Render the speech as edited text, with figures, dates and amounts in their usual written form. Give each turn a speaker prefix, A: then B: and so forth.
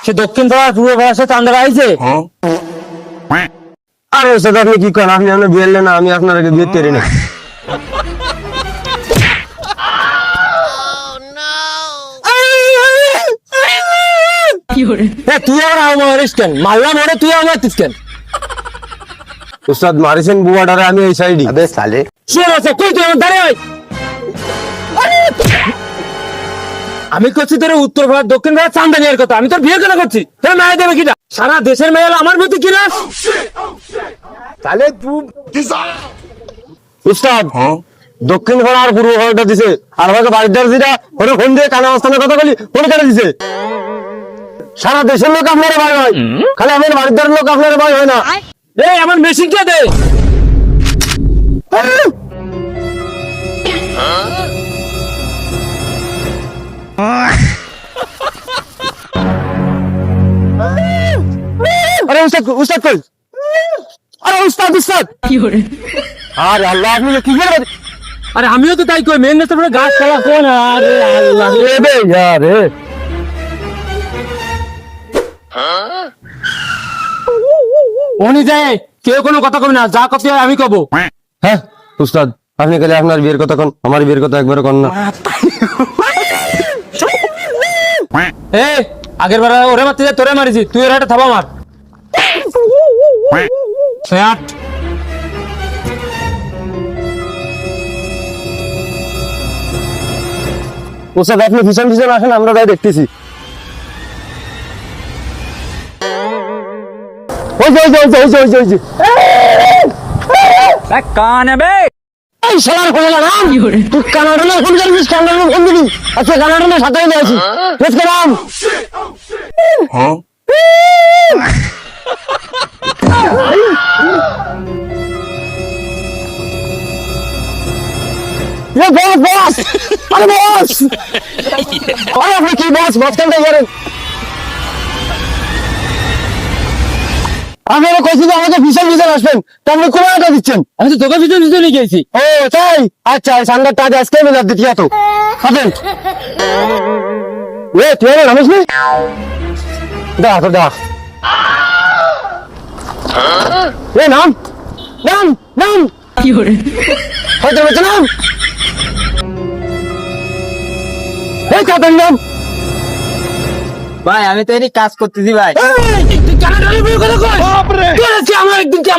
A: সে দক্ষিণ পাড়ার পূর্ব পাড়ার সাথে চান্দারা আইছে।
B: আরে ওস্তাদ আপনি কি করেন, আপনি আমরা বিয়ে না, আমি আপনার আগে বিয়ে করি না।
A: তুই আমার মারিস কেন? মারলাম ওরে, তুই আমার মারতিস কেন?
B: উস্তাদ মারিছেন বুয়াটারে, আমি এই সাইডই।
C: अबे साले
A: শুয়ে আছে কই, তুই আমার দাঁড়িয়ে আয়। আমি করছি তোর উত্তর ভারত দক্ষিণ ভারত চান্দা নেওয়ার কথা, আমি তোর বিয়ে কেন করছি? তোর মেয়ে দেবে কিনা? সারা দেশের মেয়ে আমার প্রতি কি রাস?
C: साले तू
B: উস্তাদ দক্ষিণ পাড়া আর পূর্ব পাড়াটা দিছে, আর আমাকে বাড়ির দ্বার যেটা ওটা ফোন দিয়ে কানা অবস্থানের কথা বলি ফোন কেটে দিছে। সারা দেশের লোক আপনার ভয় হয়, খালি আমার বাড়ির দ্বারের লোক আপনার ভয় হয় না।
A: এই আমার মেশিন কে দে।
B: আরে উস্তাদ, উস্তাদ কই? আরে উস্তাদ, উস্তাদ আরে আল্লাহ, আপনি কি করবেন?
A: আরে আমিও তো তাই কই, মেন রাস্তা পরে গাছ খেলা কোন? আরে আল্লাহ
B: রে ইয়ারে
A: উনি যায়, কেউ কোনো কথা কবে না, যা কথা হয় আমি কব।
B: হ্যাঁ উস্তাদ, আপনি খালি আপনার বিয়ের কথা কোন, আমার বিয়ের কথা একবারে কোন না।
A: এ আগের বার ওরে মারতে যায়, তোরে মারিছি, তুই ওর একটা থাবা মার। ছয়াট
B: উস্তাদ আপনি ভীষণ ভীষণ আসেন, আমরা তাই দেখতেছি। ওই যে, ওই যে, ওই যে, ওই যে, ওই যে, ওই যে।
A: কান বে
B: এই শালার ফোলা নাম, তুই কানাডালে ফোন করবি, কানাডালে ফোন দিবি। আচ্ছা কানাডালে সাথেই নিয়ে আছি, লেটস গো নাম। ये बॉस बॉस, अरे बॉस, अरे अपने की बॉस बॉस करते यार। আপনারা কইছি যে আমাকে বিশাল বিশাল আসবেন, তা আপনি কোন টাকা দিচ্ছেন?
A: আমি তো তোকে ভিতরে ভিতরে নিয়ে গেছি।
B: ও তাই, আচ্ছা সান্ডার টাকা আজকে মিলার দিতিয়া তো খাবেন। এ তুই আর নামিস নি, দাঁড়া তো দাঁড়া। এ নাম নাম নাম হয়তো বলছে নাম, এই কাতার নাম।
A: ভাই আমি তো এরই কাজ করতেছি ভাই।
B: এই, তুই কানাডালে বিয়ে করে কই? তোর আছে আমার একদিন কি